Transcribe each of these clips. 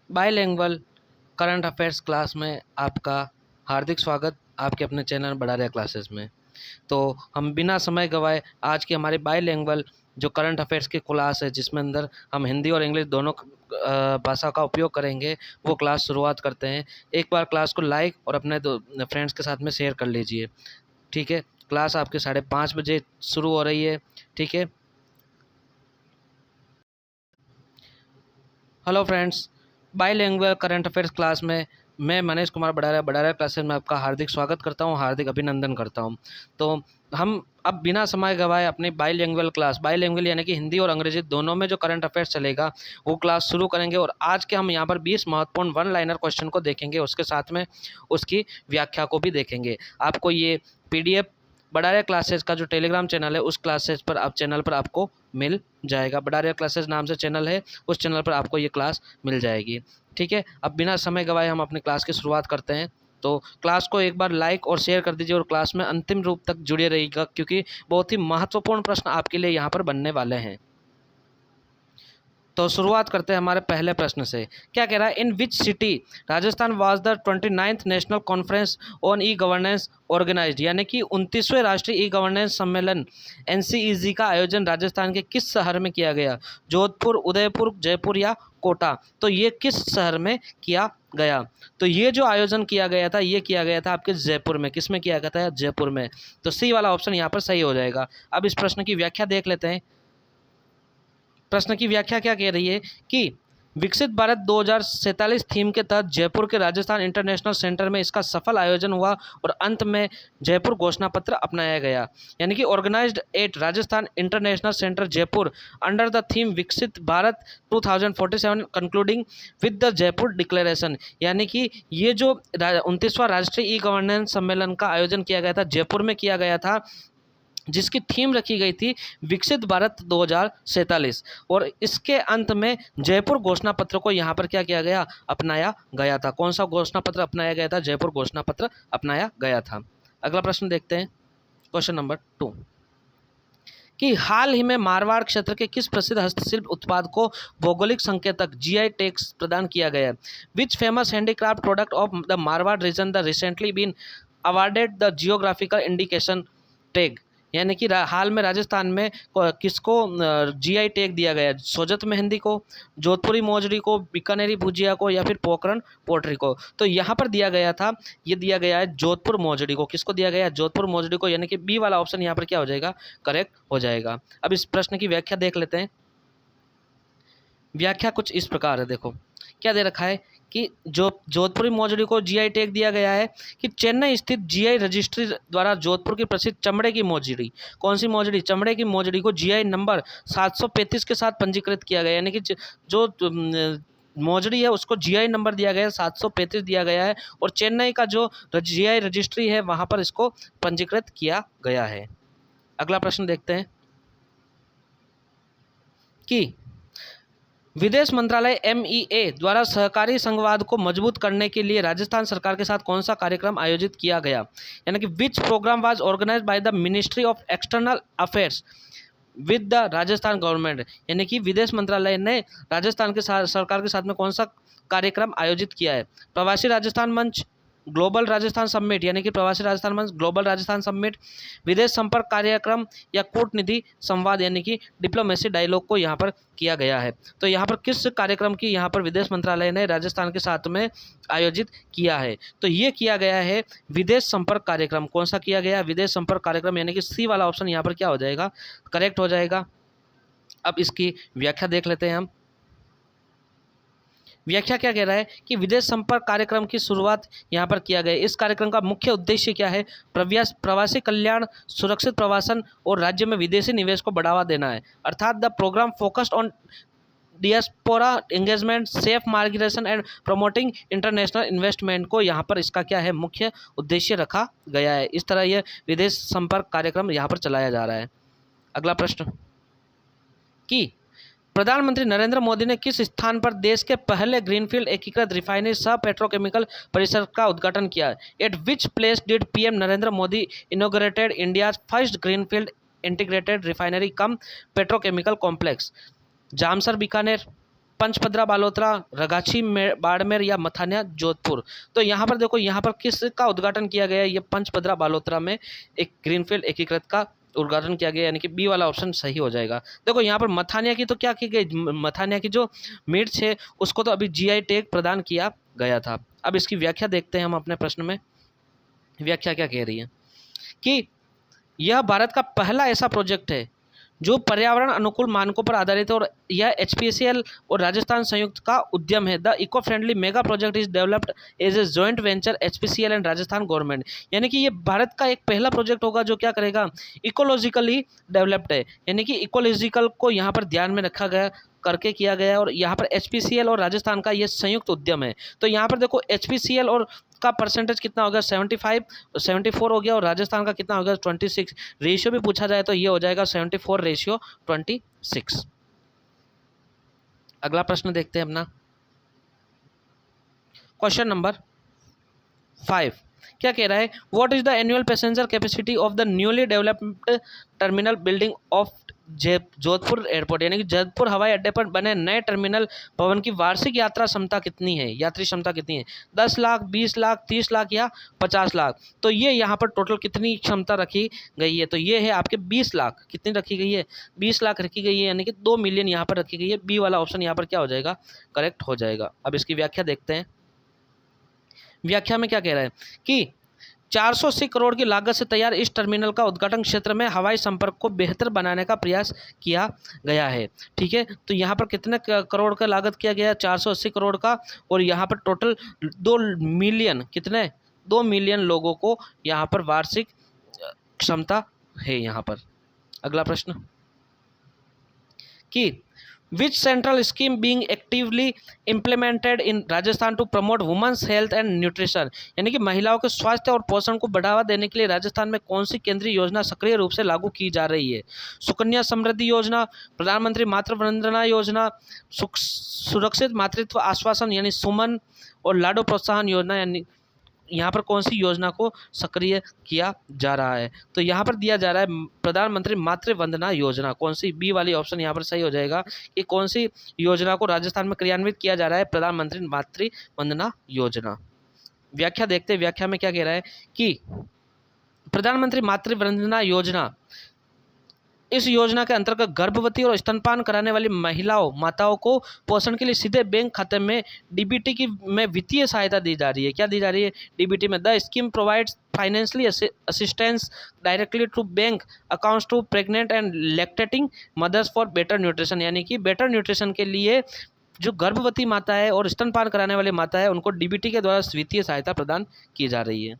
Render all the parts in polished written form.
Bilingual current affairs class में आपका हार्दिक स्वागत आपके अपने चैनल बढ़ारिया क्लासेस में। तो हम बिना समय गवाए आज की हमारी बाईलिंगुअल जो करंट अफेयर्स की क्लास है, जिसमें अंदर हम हिंदी और इंग्लिश दोनों भाषा का उपयोग करेंगे, वो क्लास शुरुआत करते हैं। एक बार क्लास को लाइक और अपने फ्रेंड्स के साथ में शेयर कर लीजिए, ठीक है। क्लास आपके 5:30 बजे शुरू हो रही है, ठीक है। Hello friends, bilingual current affairs class में मैं मनीष कुमार बढ़ारिया क्लासेस में आपका हार्दिक स्वागत करता हूं, हार्दिक अभिनंदन करता हूं। तो हम अब बिना समय गवाए अपनी बाईलिंगुअल क्लास, बाईलिंगुअल यानी कि हिंदी और अंग्रेजी दोनों में जो करंट अफेयर्स चलेगा वो क्लास शुरू करेंगे। और आज के हम यहाँ पर 20 महत्वपूर्ण वन लाइनर क्वेश्चन को देखेंगे, उसके साथ में उसकी व्याख्या को भी देखेंगे। आपको ये PDF बढ़ारिया क्लासेस का जो टेलीग्राम चैनल है, उस क्लासेस पर चैनल पर आपको मिल जाएगा। बढ़ारिया क्लासेस नाम से चैनल है, उस चैनल पर आपको ये क्लास मिल जाएगी, ठीक है। अब बिना समय गवाए हम अपनी क्लास की शुरुआत करते हैं। तो क्लास को एक बार लाइक और शेयर कर दीजिए और क्लास में अंतिम रूप तक जुड़े रहिएगा, क्योंकि बहुत ही महत्वपूर्ण प्रश्न आपके लिए यहाँ पर बनने वाले हैं। तो शुरुआत करते हैं हमारे पहले प्रश्न से। क्या कह रहा है? In which city Rajasthan was the 29th national conference on e governance organised, यानी कि 29वें राष्ट्रीय ई गवर्नेंस सम्मेलन NCEG का आयोजन राजस्थान के किस शहर में किया गया? जोधपुर, उदयपुर, जयपुर या कोटा? तो ये किस शहर में किया गया? तो ये जो आयोजन किया गया था, ये किया गया था आपके जयपुर में। किस में किया गया था? जयपुर में। तो सी वाला ऑप्शन यहाँ पर सही हो जाएगा। अब इस प्रश्न की व्याख्या देख लेते हैं। प्रश्न की व्याख्या क्या कह रही है कि विकसित भारत 2047 थीम के तहत जयपुर के राजस्थान इंटरनेशनल सेंटर में इसका सफल आयोजन हुआ और अंत में जयपुर घोषणा पत्र अपनाया गया। यानी कि organised at Rajasthan international centre Jaipur under the theme Viksit Bharat 2047 concluding with the Jaipur declaration. यानी कि ये जो 29वां राष्ट्रीय ई गवर्नेंस सम्मेलन का आयोजन किया गया था, जयपुर में किया गया था, जिसकी थीम रखी गई थी विकसित भारत 2047, और इसके अंत में जयपुर घोषणा पत्र को यहाँ पर क्या किया गया? अपनाया गया था। कौन सा घोषणा पत्र अपनाया गया था? जयपुर घोषणा पत्र अपनाया गया था। अगला प्रश्न देखते हैं, क्वेश्चन नंबर 2 कि हाल ही में मारवाड़ क्षेत्र के किस प्रसिद्ध हस्तशिल्प उत्पाद को भौगोलिक संकेतक GI टैग्स प्रदान किया गया है? Which famous handicraft product of the Marwar region the recently been awarded the geographical indication tag? यानी कि हाल में राजस्थान में किसको GI टैग दिया गया? सोजत मेहंदी को, जोधपुरी मोजड़ी को, बीकानेरी भुजिया को, या फिर पोखरण पोट्री को? तो यहाँ पर दिया गया था, ये दिया गया है जोधपुर मोजड़ी को। किसको दिया गया? जोधपुर मोजड़ी को। यानी कि बी वाला ऑप्शन यहाँ पर क्या हो जाएगा? करेक्ट हो जाएगा। अब इस प्रश्न की व्याख्या देख लेते हैं। व्याख्या कुछ इस प्रकार है, देखो क्या दे रखा है कि जो जोधपुरी मोजड़ी को GI टैग दिया गया है कि चेन्नई स्थित GI रजिस्ट्री द्वारा जोधपुर की प्रसिद्ध चमड़े की मोजड़ी, कौन सी मोजड़ी? चमड़े की मोजड़ी को GI नंबर 735 के साथ पंजीकृत किया गया। यानी कि जो मोजड़ी है उसको GI नंबर दिया गया है, 735 दिया गया है, और चेन्नई का जो GI रजिस्ट्री है वहाँ पर इसको पंजीकृत किया गया है। अगला प्रश्न देखते हैं कि विदेश मंत्रालय MEA द्वारा सहकारी संघवाद को मजबूत करने के लिए राजस्थान सरकार के साथ कौन सा कार्यक्रम आयोजित किया गया? यानी कि which program was organised by the ministry of external affairs with the Rajasthan government? यानी कि विदेश मंत्रालय ने राजस्थान के साथ सरकार के साथ में कौन सा कार्यक्रम आयोजित किया है? प्रवासी राजस्थान मंच, ग्लोबल राजस्थान समिट, यानी कि प्रवासी राजस्थान मंच, ग्लोबल राजस्थान समिट, विदेश संपर्क कार्यक्रम, या कूटनीति संवाद यानी कि डिप्लोमेसी डायलॉग को यहाँ पर किया गया है। तो यहाँ पर किस कार्यक्रम की यहाँ पर विदेश मंत्रालय ने राजस्थान के साथ में आयोजित किया है? तो ये किया गया है विदेश संपर्क कार्यक्रम। कौन सा किया गया? विदेश संपर्क कार्यक्रम। यानी कि सी वाला ऑप्शन यहाँ पर क्या हो जाएगा? करेक्ट हो जाएगा। अब इसकी व्याख्या देख लेते हैं हम। व्याख्या क्या कह रहा है कि विदेश संपर्क कार्यक्रम की शुरुआत यहाँ पर किया गया। इस कार्यक्रम का मुख्य उद्देश्य क्या है? प्रवासी कल्याण, सुरक्षित प्रवासन और राज्य में विदेशी निवेश को बढ़ावा देना है। अर्थात the programme focused on diaspora engagement, safe migration and promoting international investment को यहाँ पर इसका क्या है? मुख्य उद्देश्य रखा गया है। इस तरह यह विदेश संपर्क कार्यक्रम यहाँ पर चलाया जा रहा है। अगला प्रश्न कि प्रधानमंत्री नरेंद्र मोदी ने किस स्थान पर देश के पहले ग्रीनफील्ड एकीकृत रिफाइनरी सह पेट्रोकेमिकल परिसर का उद्घाटन किया? At which place did PM Narendra Modi inaugurated India first greenfield integrated refinery cum petrochemical complex? Jamsar Bikaner, Pachpadra Balotra, Ragachhi Barmer या मथानिया जोधपुर। तो यहाँ पर देखो, यहाँ पर किसका उद्घाटन किया गया है? ये पंचपदरा बालोतरा में एक ग्रीनफील्ड एकीकृत का उद्घाटन किया गया, यानी कि बी वाला ऑप्शन सही हो जाएगा। देखो यहाँ पर मथानिया की तो क्या की गई, मथानिया की जो मिर्च है उसको तो अभी जीआई टैग प्रदान किया गया था। अब इसकी व्याख्या देखते हैं हम अपने प्रश्न में। व्याख्या क्या कह रही है कि यह भारत का पहला ऐसा प्रोजेक्ट है जो पर्यावरण अनुकूल मानकों पर आधारित है और यह एचपीसीएल और राजस्थान संयुक्त का उद्यम है। The eco friendly mega project is developed as a joint venture HPCL and Rajasthan government. यानी कि ये भारत का एक पहला प्रोजेक्ट होगा जो क्या करेगा, इकोलॉजिकली डेवलप्ड है, यानी कि इकोलॉजिकल को यहाँ पर ध्यान में रखा गया करके किया गया है। और यहाँ पर एचपीसीएल और राजस्थान का ये संयुक्त उद्यम है। तो यहाँ पर देखो एचपीसीएल और का परसेंटेज कितना हो गया, 74 हो गया, और राजस्थान का कितना हो गया, 26। रेशियो भी पूछा जाए तो ये हो जाएगा 74:26। अगला प्रश्न देखते हैं अपना, क्वेश्चन नंबर 5 क्या कह रहा है, what is the annual passenger capacity of the newly developed terminal building of Jodhpur airport. यानी कि जोधपुर हवाई अड्डे पर बने नए टर्मिनल भवन की वार्षिक यात्रा क्षमता कितनी है, यात्री क्षमता कितनी है, 10 लाख, 20 लाख, 30 लाख या 50 लाख। तो ये यहाँ पर टोटल कितनी क्षमता रखी गई है, तो ये है आपके 20 लाख। कितनी रखी गई है, 20 लाख रखी गई है, यानी कि 2 मिलियन यहाँ पर रखी गई है। बी वाला ऑप्शन यहाँ पर क्या हो जाएगा, करेक्ट हो जाएगा। अब इसकी व्याख्या देखते हैं। व्याख्या में क्या कह रहा है कि 480 करोड़ की लागत से तैयार इस टर्मिनल का उद्घाटन क्षेत्र में हवाई संपर्क को बेहतर बनाने का प्रयास किया गया है। ठीक है, तो यहाँ पर कितने करोड़ का लागत किया गया है, 480 करोड़ का, और यहाँ पर टोटल 2 मिलियन, कितने, 2 मिलियन लोगों को यहाँ पर वार्षिक क्षमता है यहाँ पर। अगला प्रश्न कि which central scheme being actively implemented in Rajasthan to promote women's health and nutrition। यानी कि महिलाओं के स्वास्थ्य और पोषण को बढ़ावा देने के लिए राजस्थान में कौन सी केंद्रीय योजना सक्रिय रूप से लागू की जा रही है। सुकन्या समृद्धि योजना, प्रधानमंत्री मातृ वंदना योजना, सुरक्षित मातृत्व आश्वासन यानी सुमन, और लाडो प्रोत्साहन योजना, यानी यहाँ पर कौन सी योजना को सक्रिय किया जा रहा है। तो यहाँ पर दिया जा रहा है प्रधानमंत्री मातृ वंदना योजना। कौन सी, बी वाली ऑप्शन यहाँ पर सही हो जाएगा कि कौन सी योजना को राजस्थान में क्रियान्वित किया जा रहा है, प्रधानमंत्री मातृ वंदना योजना। व्याख्या देखते हैं। व्याख्या में क्या कह रहा है कि प्रधानमंत्री मातृ वंदना योजना, इस योजना के अंतर्गत गर्भवती और स्तनपान कराने वाली माताओं को पोषण के लिए सीधे बैंक खाते में डीबीटी की में वित्तीय सहायता दी जा रही है। क्या दी जा रही है, डीबीटी में। The scheme provides financially assistance directly to bank accounts to pregnant and lactating mothers for better nutrition. यानी कि बेटर न्यूट्रिशन के लिए जो गर्भवती माता है और स्तनपान कराने वाली माता है उनको डीबीटी के द्वारा वित्तीय सहायता प्रदान की जा रही है।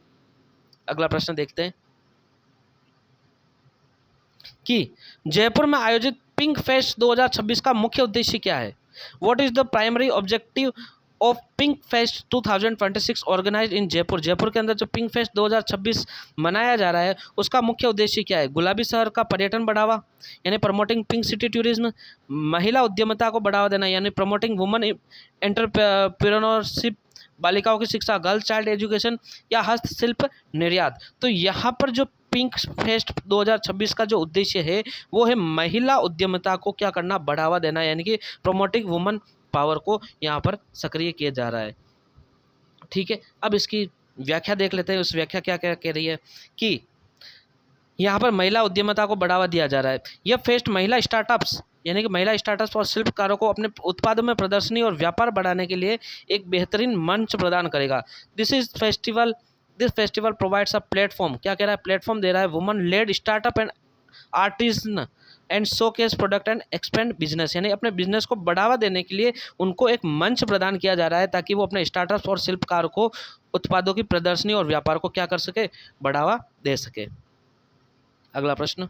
अगला प्रश्न देखते हैं कि जयपुर में आयोजित पिंक फेस्ट 2026 का मुख्य उद्देश्य क्या है। What is the primary objective of pink fest 2026 organised in Jaipur. Jaipur के अंदर जो पिंक फेस्ट 2026 मनाया जा रहा है उसका मुख्य उद्देश्य क्या है। गुलाबी शहर का पर्यटन बढ़ावा यानी प्रमोटिंग पिंक सिटी टूरिज्म, महिला उद्यमिता को बढ़ावा देना यानी प्रमोटिंग वुमेन एंटरप्रेन्योरशिप, बालिकाओं की शिक्षा गर्ल चाइल्ड एजुकेशन, या हस्तशिल्प निर्यात। तो यहाँ पर जो पिंक फेस्ट 2026 का जो उद्देश्य है वो है महिला उद्यमिता को क्या करना, बढ़ावा देना, यानी कि प्रोमोटिंग वुमेन पावर को यहाँ पर सक्रिय किया जा रहा है। ठीक है, अब इसकी व्याख्या देख लेते हैं। उस व्याख्या क्या क्या कह रही है कि यहाँ पर महिला उद्यमिता को बढ़ावा दिया जा रहा है। यह फेस्ट महिला स्टार्टअप्स यानी कि महिला स्टार्टअप्स और शिल्पकारों को अपने उत्पादों में प्रदर्शनी और व्यापार बढ़ाने के लिए एक बेहतरीन मंच प्रदान करेगा। This festival provides a platform, क्या कह रहा है, प्लेटफॉर्म दे रहा है woman led startup and artisan and showcase product and expand business, यानी अपने बिजनेस को बढ़ावा देने के लिए उनको एक मंच प्रदान किया जा रहा है ताकि वो अपने स्टार्टअप्स और शिल्पकार को उत्पादों की प्रदर्शनी और व्यापार को क्या कर सके, बढ़ावा दे सके। अगला प्रश्न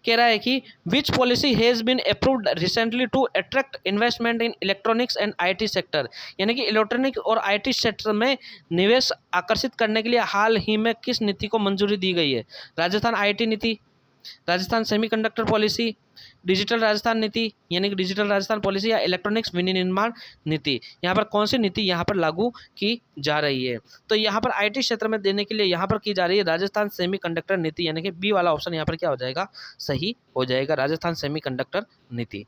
कह रहा है कि which policy has been approved recently to attract investment in electronics and IT sector, यानी कि इलेक्ट्रॉनिक और आईटी सेक्टर में निवेश आकर्षित करने के लिए हाल ही में किस नीति को मंजूरी दी गई है। राजस्थान आईटी नीति, Rajasthan semiconductor policy, digital Rajasthan नीति यानी कि डिजिटल राजस्थान पॉलिसी, या इलेक्ट्रॉनिक्स विनिर्माण नीति। यहाँ पर कौन सी नीति यहाँ पर लागू की जा रही है। तो यहाँ पर आईटी क्षेत्र में देने के लिए यहाँ पर की जा रही है राजस्थान सेमीकंडक्टर नीति, यानी कि बी वाला ऑप्शन यहाँ पर क्या हो जाएगा, सही हो जाएगा, राजस्थान सेमीकंडक्टर नीति।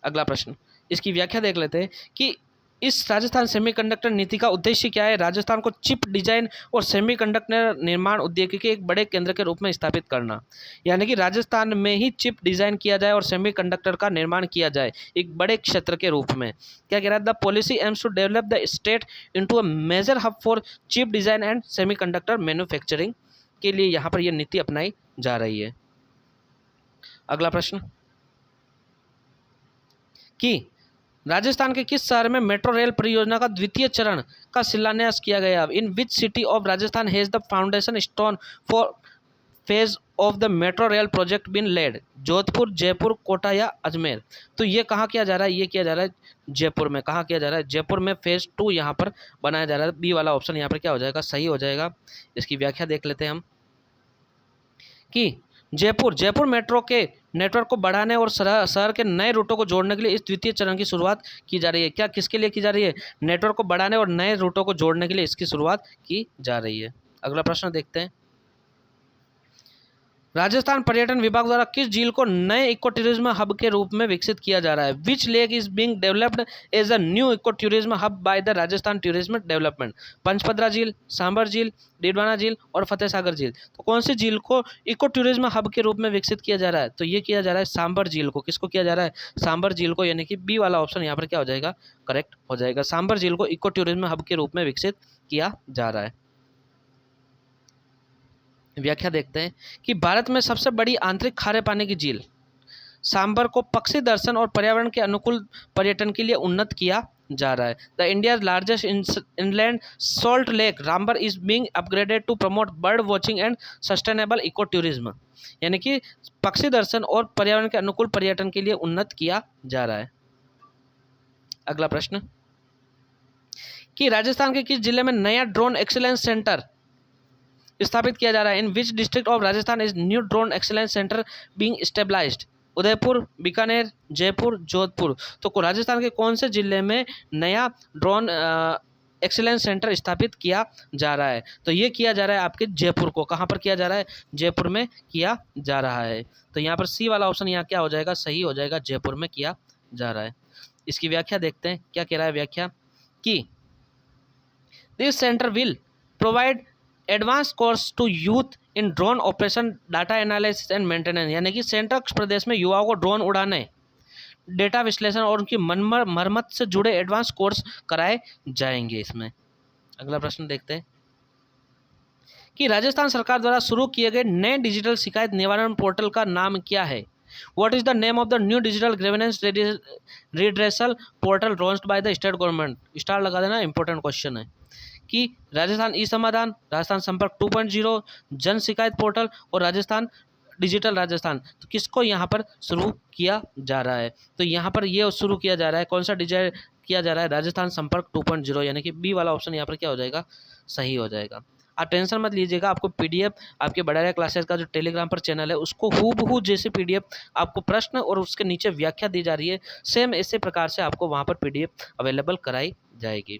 अगला प्रश्न, इसकी व्याख्या देख लेते हैं कि इस राजस्थान सेमीकंडक्टर नीति का उद्देश्य क्या है। राजस्थान को चिप डिजाइन और सेमीकंडक्टर निर्माण उद्योग के एक बड़े केंद्र के रूप में स्थापित करना, यानी कि राजस्थान में ही चिप डिजाइन किया जाए और सेमीकंडक्टर का निर्माण किया जाए एक बड़े क्षेत्र के रूप में। क्या कह रहा है, the policy aims to develop the state into a major hub for chip design and semiconductor manufacturing के लिए यहाँ पर यह नीति अपनाई जा रही है। अगला प्रश्न, कि राजस्थान के किस शहर में मेट्रो रेल परियोजना का द्वितीय चरण का शिलान्यास किया गया। In which city of Rajasthan has the foundation stone for phase of the metro rail project been laid. Jodhpur, Jaipur, Kota या अजमेर। तो ये कहाँ किया जा रहा है, ये किया जा रहा है जयपुर में। कहाँ किया जा रहा है, जयपुर में फेज 2 यहाँ पर बनाया जा रहा है। बी वाला ऑप्शन यहाँ पर क्या हो जाएगा, सही हो जाएगा। इसकी व्याख्या देख लेते हैं हम कि जयपुर मेट्रो के नेटवर्क को बढ़ाने और शहर के नए रूटों को जोड़ने के लिए इस द्वितीय चरण की शुरुआत की जा रही है। क्या, किसके लिए की जा रही है, नेटवर्क को बढ़ाने और नए रूटों को जोड़ने के लिए इसकी शुरुआत की जा रही है। अगला प्रश्न देखते हैं, राजस्थान पर्यटन विभाग द्वारा किस झील को नए इको टूरिज्म हब के रूप में विकसित किया जा रहा है। Which lake is being developed as a new eco tourism hub by the Rajasthan tourism development. Pachpadra झील, सांबर झील, डीडवाना झील और फतेह सागर झील। तो कौन सी झील को इको टूरिज्म हब के रूप में विकसित किया जा रहा है, तो ये किया जा रहा है सांबर झील को। किसको किया जा रहा है, सांबर झील को, यानी कि बी वाला ऑप्शन यहाँ पर क्या हो जाएगा, करेक्ट हो जाएगा। सांबर झील को इको टूरिज्म हब के रूप में विकसित किया जा रहा है। व्याख्या देखते हैं कि भारत में सबसे बड़ी आंतरिक खारे पानी की झील सांबर को पक्षी दर्शन और पर्यावरण के अनुकूल पर्यटन के लिए उन्नत किया जा रहा है। The India largest inland salt lake Sambhar is being upgraded to promote bird watching and sustainable eco tourism, यानी कि पक्षी दर्शन और पर्यावरण के अनुकूल पर्यटन के लिए उन्नत किया जा रहा है। अगला प्रश्न, कि राजस्थान के किस जिले में नया ड्रोन एक्सीलेंस सेंटर स्थापित किया जा रहा है। In which district of Rajasthan is new drone excellence centre being stabilised. Udaipur, Bikaner, Jaipur, Jodhpur. तो राजस्थान के कौन से जिले में नया ड्रोन एक्सीलेंस सेंटर स्थापित किया जा रहा है, तो ये किया जा रहा है आपके जयपुर को। कहाँ पर किया जा रहा है, जयपुर में किया जा रहा है। तो यहाँ पर सी वाला ऑप्शन यहाँ क्या हो जाएगा, सही हो जाएगा, जयपुर में किया जा रहा है। इसकी व्याख्या देखते हैं, क्या कह रहा है व्याख्या, कि this centre will provide advance course to youth in drone operation, data analysis and maintenance, यानी कि सेंटर प्रदेश में युवाओं को ड्रोन उड़ाने, डेटा विश्लेषण और उनकी मरम्मत से जुड़े एडवांस कोर्स कराए जाएंगे इसमें। अगला प्रश्न देखते हैं कि राजस्थान सरकार द्वारा शुरू किए गए नए डिजिटल शिकायत निवारण पोर्टल का नाम क्या है। What is the name of the new digital grievance redressal portal launched by the state government? Star लगा देना, इंपॉर्टेंट क्वेश्चन है। कि राजस्थान ई समाधान, राजस्थान संपर्क 2.0, जन शिकायत पोर्टल और राजस्थान डिजिटल राजस्थान। तो किसको यहाँ पर शुरू किया जा रहा है, तो यहाँ पर ये शुरू किया जा रहा है, कौन सा डिजाइन किया जा रहा है, राजस्थान संपर्क 2.0, यानी कि बी वाला ऑप्शन यहाँ पर क्या हो जाएगा, सही हो जाएगा। आप टेंशन मत लीजिएगा, आपको पीडीएफ आपके बड़ाया क्लासेस का जो टेलीग्राम पर चैनल है उसको हूबहू जैसे पीडीएफ आपको प्रश्न और उसके नीचे व्याख्या दी जा रही है, सेम इसी प्रकार से आपको वहाँ पर पीडीएफ अवेलेबल कराई जाएगी।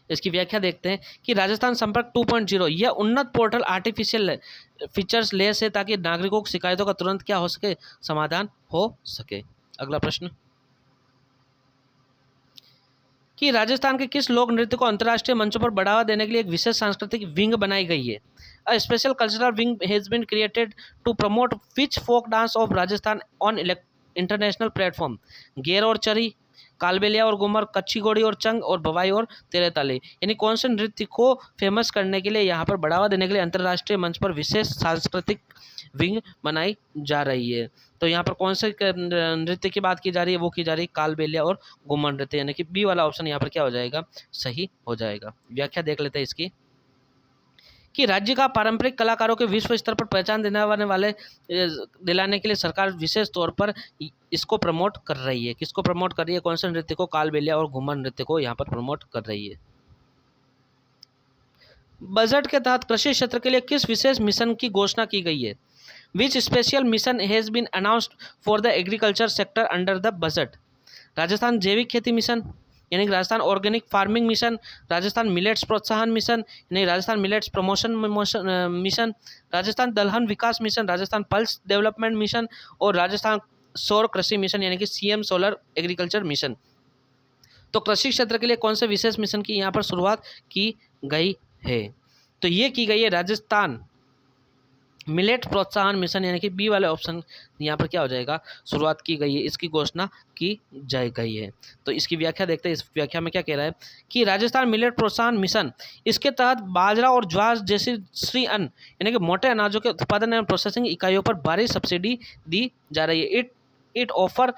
इसकी व्याख्या देखते हैं कि राजस्थान संपर्क 2.0 यह उन्नत पोर्टल आर्टिफिशियल फीचर्स लेस है ताकि नागरिकों की शिकायतों का तुरंत क्या हो सके, समाधान हो सके। अगला प्रश्न, कि राजस्थान के किस लोक नृत्य को अंतर्राष्ट्रीय मंचों पर बढ़ावा देने के लिए एक विशेष सांस्कृतिक विंग बनाई गई है। A special cultural wing has been created to promote which folk dance of Rajasthan on international platform. Gair और चरी, कालबेलिया और घूमर, कच्ची घोड़ी और चंग और भवाई और तेरे ताले, यानी कौन से नृत्य को फेमस करने के लिए यहाँ पर बढ़ावा देने के लिए अंतर्राष्ट्रीय मंच पर विशेष सांस्कृतिक विंग बनाई जा रही है। तो यहाँ पर कौन से नृत्य की बात की जा रही है, वो की जा रही है कालबेलिया और घूमर नृत्य, यानी कि बी वाला ऑप्शन यहाँ पर क्या हो जाएगा, सही हो जाएगा। व्याख्या देख लेते हैं इसकी, कि राज्य का पारंपरिक कलाकारों के विश्व स्तर पर पहचान दिलाने के लिए सरकार विशेष तौर पर इसको प्रमोट कर रही है। किसको प्रमोट कर रही है, कौन से नृत्य को, कालबेलिया और घूमर नृत्य को यहाँ पर प्रमोट कर रही है। बजट के तहत कृषि क्षेत्र के लिए किस विशेष मिशन की घोषणा की गई है। Which special mission has been announced for the agriculture sector under the budget. Rajasthan जैविक खेती मिशन, यानी Rajasthan organic farming mission, Rajasthan millets प्रोत्साहन मिशन, यानी Rajasthan millets promotion mission, Rajasthan दलहन विकास mission, Rajasthan pulse development mission और राजस्थान सौर कृषि मिशन यानी कि सीएम सोलर एग्रीकल्चर मिशन। तो कृषि क्षेत्र के लिए कौन से विशेष मिशन की यहाँ पर शुरुआत की गई है? तो ये की गई है राजस्थान मिलेट प्रोत्साहन मिशन यानी कि बी वाले ऑप्शन यहाँ पर क्या हो जाएगा, शुरुआत की गई है, इसकी घोषणा की जाए गई है। तो इसकी व्याख्या देखते हैं। इस व्याख्या में क्या कह रहा है कि राजस्थान मिलेट प्रोत्साहन मिशन, इसके तहत बाजरा और ज्वार जैसी श्री अन्न यानी कि मोटे अनाजों के उत्पादन एवं प्रोसेसिंग इकाइयों पर भारी सब्सिडी दी जा रही है। It offer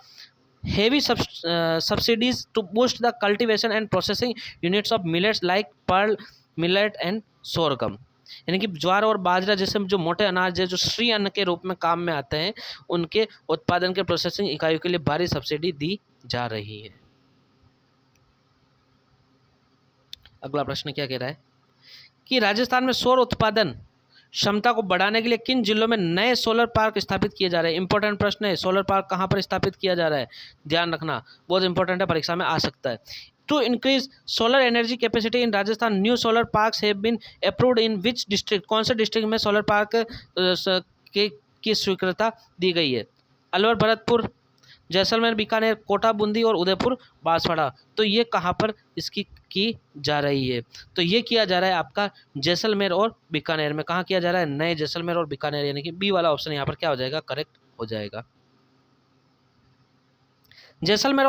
heavy subsidies to boost the cultivation and processing units of millets like pearl millet and sorghum। यानी कि ज्वार और बाजरा जैसे जो मोटे अनाज है जो श्री अन्न के रूप में काम में आते हैं, उनके उत्पादन के प्रोसेसिंग इकाइयों के लिए भारी सब्सिडी दी जा रही है। अगला प्रश्न क्या कह रहा है कि राजस्थान में सौर उत्पादन क्षमता को बढ़ाने के लिए किन जिलों में नए सोलर पार्क स्थापित किए जा रहे हैं? इंपॉर्टेंट प्रश्न है। सोलर पार्क कहाँ पर स्थापित किया जा रहा है, ध्यान रखना, बहुत इंपॉर्टेंट है, परीक्षा में आ सकता है। To increase solar energy capacity in Rajasthan, new solar parks have been approved in which district? कौन से डिस्ट्रिक्ट में सोलर पार्क की स्वीकृति दी गई है? अलवर, भरतपुर, जैसलमेर, बीकानेर, कोटा, बूंदी और उदयपुर, बांसवाड़ा। तो ये कहाँ पर इसकी की जा रही है? तो ये किया जा रहा है आपका जैसलमेर और बीकानेर में। कहाँ किया जा रहा है? नए जैसलमेर और बीकानेर, यानी कि बी वाला ऑप्शन यहाँ पर क्या हो जाएगा, करेक्ट हो जाएगा। जैसलमेर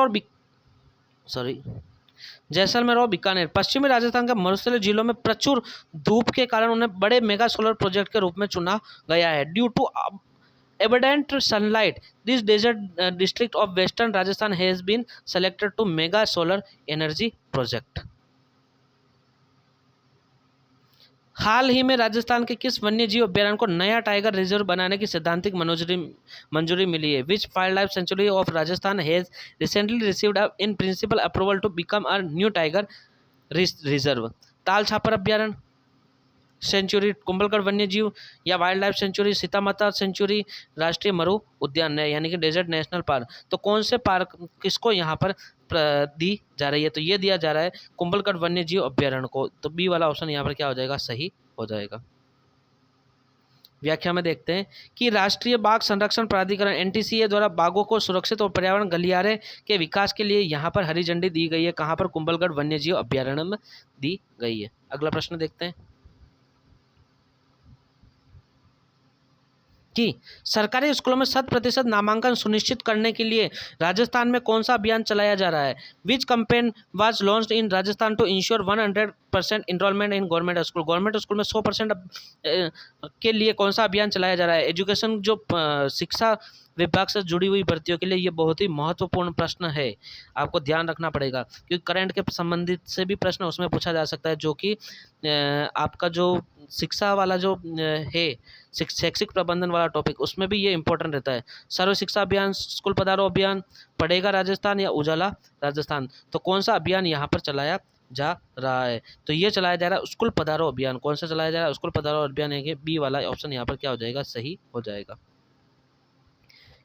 और बीकानेर पश्चिमी राजस्थान के मरुस्थलीय जिलों में प्रचुर धूप के कारण उन्हें बड़े मेगा सोलर प्रोजेक्ट के रूप में चुना गया है। Due to abundant sunlight, this desert district of western Rajasthan has been selected to mega solar energy project। हाल ही में राजस्थान के किस वन्य जीव अभ्यारण्य को नया टाइगर रिजर्व बनाने की सैद्धांतिक मंजूरी मिली है? Which wildlife sanctuary of Rajasthan has recently received in principle approval to become a new tiger reserve? Tal Chhapar अभ्यारण्य सेंचुरी, कुंभलगढ़ वन्य जीव या वाइल्ड लाइफ सेंचुरी, सीता माता सेंचुरी, राष्ट्रीय मरु उद्यान है यानी कि डेजर्ट नेशनल पार्क। तो कौन से पार्क किसको यहाँ पर दी जा रही है? तो ये दिया जा रहा है कुंभलगढ़ वन्य जीव अभ्यारण्य को। तो बी वाला ऑप्शन यहाँ पर क्या हो जाएगा, सही हो जाएगा। व्याख्या में देखते हैं कि राष्ट्रीय बाघ संरक्षण प्राधिकरण एनटीसीए द्वारा बाघों को सुरक्षित और पर्यावरण गलियारे के विकास के लिए यहाँ पर हरी झंडी दी गई है। कहाँ पर? कुंभलगढ़ वन्य जीव अभ्यारण्य में दी गई है। अगला प्रश्न देखते हैं कि सरकारी स्कूलों में 100% नामांकन सुनिश्चित करने के लिए राजस्थान में कौन सा अभियान चलाया जा रहा है? Which campaign was launched in Rajasthan to ensure 100% enrolment in government school? Government school में 100% के लिए कौन सा अभियान चलाया जा रहा है? एजुकेशन जो शिक्षा विभाग से जुड़ी हुई भर्तियों के लिए ये बहुत ही महत्वपूर्ण प्रश्न है, आपको ध्यान रखना पड़ेगा, क्योंकि करंट के संबंधित से भी प्रश्न उसमें पूछा जा सकता है, जो कि आपका जो शिक्षा वाला जो है शैक्षिक प्रबंधन वाला टॉपिक, उसमें भी ये इंपॉर्टेंट रहता है। सर्व शिक्षा अभियान, स्कूल पधारो अभियान, पढ़ेगा राजस्थान या उजाला राजस्थान? तो कौन सा अभियान यहाँ पर चलाया जा रहा है? तो ये चलाया जा रहा है स्कूल पधारो अभियान। कौन सा चलाया जा रहा है? स्कूल पधारो अभियान है, बी वाला ऑप्शन यहाँ पर क्या हो जाएगा, सही हो जाएगा।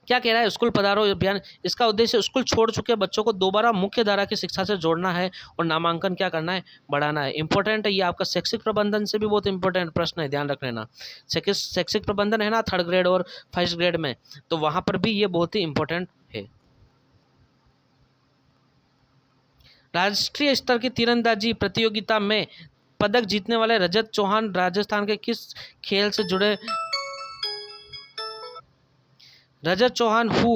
क्या कह रहा है स्कूल पधारो अभियान? इसका उद्देश्य स्कूल छोड़ चुके बच्चों को दोबारा मुख्य धारा की शिक्षा से जोड़ना है और नामांकन क्या करना है, बढ़ाना है। इंपॉर्टेंट है ये आपका शैक्षिक प्रबंधन से भी बहुत इंपॉर्टेंट प्रश्न है, ध्यान रख लेना। शैक्षिक प्रबंधन है ना 3rd ग्रेड और 1st ग्रेड में, तो वहां पर भी ये बहुत ही इंपॉर्टेंट है। राष्ट्रीय स्तर की तीरंदाजी प्रतियोगिता में पदक जीतने वाले रजत चौहान राजस्थान के किस खेल से जुड़े? Rajat Chauhan, who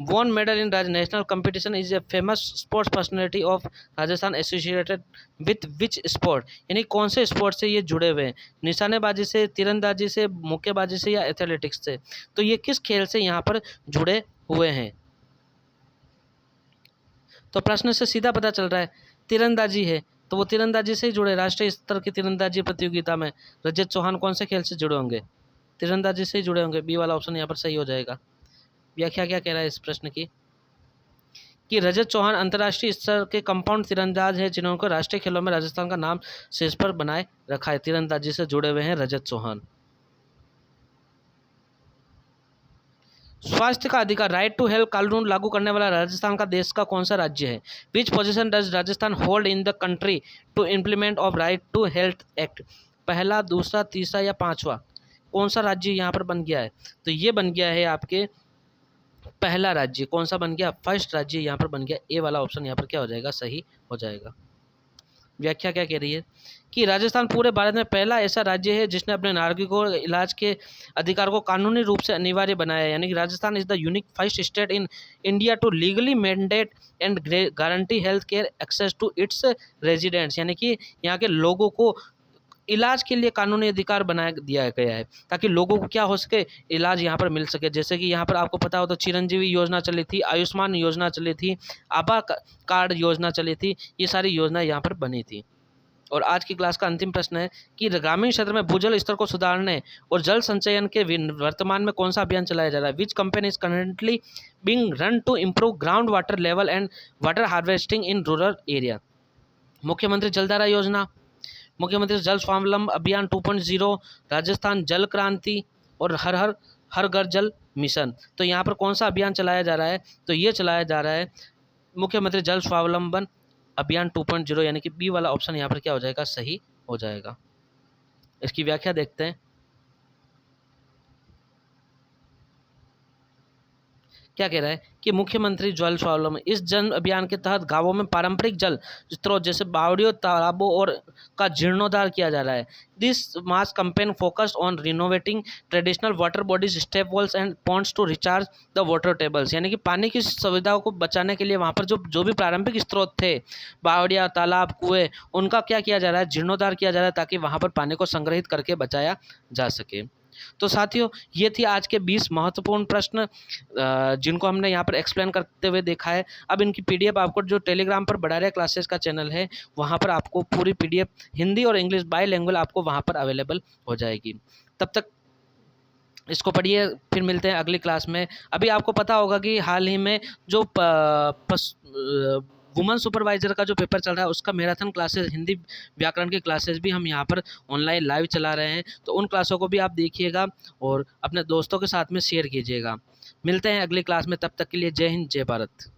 won medal in national competition, is a famous sports personality of Rajasthan associated with which sport? यानी कौन से स्पोर्ट से ये जुड़े हुए हैं? निशानेबाजी से, तीरंदाजी से, मुक्केबाजी से या एथलेटिक्स से? तो ये किस खेल से यहाँ पर जुड़े हुए हैं? तो प्रश्न से सीधा पता चल रहा है तीरंदाजी है, तो वो तीरंदाजी से ही जुड़े। राष्ट्रीय स्तर की तीरंदाजी प्रतियोगिता में रजत चौहान कौन से खेल से जुड़े होंगे? तीरंदाजी से ही जुड़े होंगे। बी वाला ऑप्शन यहाँ पर सही हो जाएगा। व्याख्या क्या कह रहा है इस प्रश्न की कि रजत चौहान अंतर्राष्ट्रीय स्तर के कंपाउंड तीरंदाज हैं जिन्होंने राष्ट्रीय खेलों में राजस्थान का नाम शीर्ष पर बनाए रखा है। तीरंदाजी से जुड़े हुए हैं रजत चौहान। स्वास्थ्य का अधिकार राइट टू हेल्थ कानून लागू करने वाला राजस्थान का देश का कौन सा राज्य है? Which position does Rajasthan hold in the country to implement of right to health act? पहला, दूसरा, तीसरा या पांचवा? कौन सा राज्य यहाँ पर बन गया है? तो ये बन गया है आपके पहला राज्य कौन सा बन गया, फर्स्ट राज्य यहाँ पर बन गया। ए वाला ऑप्शन यहाँ पर क्या हो जाएगा, सही हो जाएगा। व्याख्या क्या कह रही है कि राजस्थान पूरे भारत में पहला ऐसा राज्य है जिसने अपने नागरिकों को इलाज के अधिकार को कानूनी रूप से अनिवार्य बनाया है। यानी कि Rajasthan is the unique first state in India to legally mandate and guarantee health care access to its residents. यानी कि यहाँ के लोगों को इलाज के लिए कानूनी अधिकार बना दिया गया है ताकि लोगों को क्या हो सके, इलाज यहाँ पर मिल सके। जैसे कि यहाँ पर आपको पता हो तो चिरंजीवी योजना चली थी, आयुष्मान योजना चली थी, आभा कार्ड योजना चली थी, ये सारी योजना यहाँ पर बनी थी। और आज की क्लास का अंतिम प्रश्न है कि ग्रामीण क्षेत्र में भूजल स्तर को सुधारने और जल संचयन के वर्तमान में कौन सा अभियान चलाया जा रहा है। Which campaign is currently being run to improve ground water level and water harvesting in rural area. मुख्यमंत्री जलधारा योजना, मुख्यमंत्री जल स्वावलंबन अभियान 2.0, राजस्थान जल क्रांति और हर घर जल मिशन। तो यहाँ पर कौन सा अभियान चलाया जा रहा है, तो ये चलाया जा रहा है मुख्यमंत्री जल स्वावलंबन अभियान 2.0, यानी कि बी वाला ऑप्शन यहाँ पर क्या हो जाएगा, सही हो जाएगा। इसकी व्याख्या देखते हैं। क्या कह रहा है कि मुख्यमंत्री जल स्वावलंबन इस जन अभियान के तहत गांवों में पारंपरिक जल स्रोत जैसे बावड़ियों, तालाबों और का जीर्णोद्धार किया जा रहा है। This mass campaign focused on renovating traditional water bodies, step wells and ponds to recharge the water tables. यानी कि पानी की सुविधाओं को बचाने के लिए वहाँ पर जो भी प्रारंभिक स्रोत थे, बावड़िया, तालाब, कुएं, उनका क्या किया जा रहा है, जीर्णोद्धार किया जा रहा है ताकि वहाँ पर पानी को संग्रहित करके बचाया जा सके। तो साथियों, ये थी आज के 20 महत्वपूर्ण प्रश्न जिनको हमने यहाँ पर एक्सप्लेन करते हुए देखा है। अब इनकी पीडीएफ आपको जो टेलीग्राम पर बढ़ारिया क्लासेस का चैनल है वहाँ पर आपको पूरी पीडीएफ हिंदी और इंग्लिश बाईलिंगुअल आपको वहाँ पर अवेलेबल हो जाएगी। तब तक इसको पढ़िए, फिर मिलते हैं अगली क्लास में। अभी आपको पता होगा कि हाल ही में जो वुमन सुपरवाइजर का जो पेपर चल रहा है उसका मैराथन क्लासेस, हिंदी व्याकरण की क्लासेस भी हम यहाँ पर ऑनलाइन लाइव चला रहे हैं। तो उन क्लासों को भी आप देखिएगा और अपने दोस्तों के साथ में शेयर कीजिएगा। मिलते हैं अगली क्लास में, तब तक के लिए जय हिंद, जय भारत।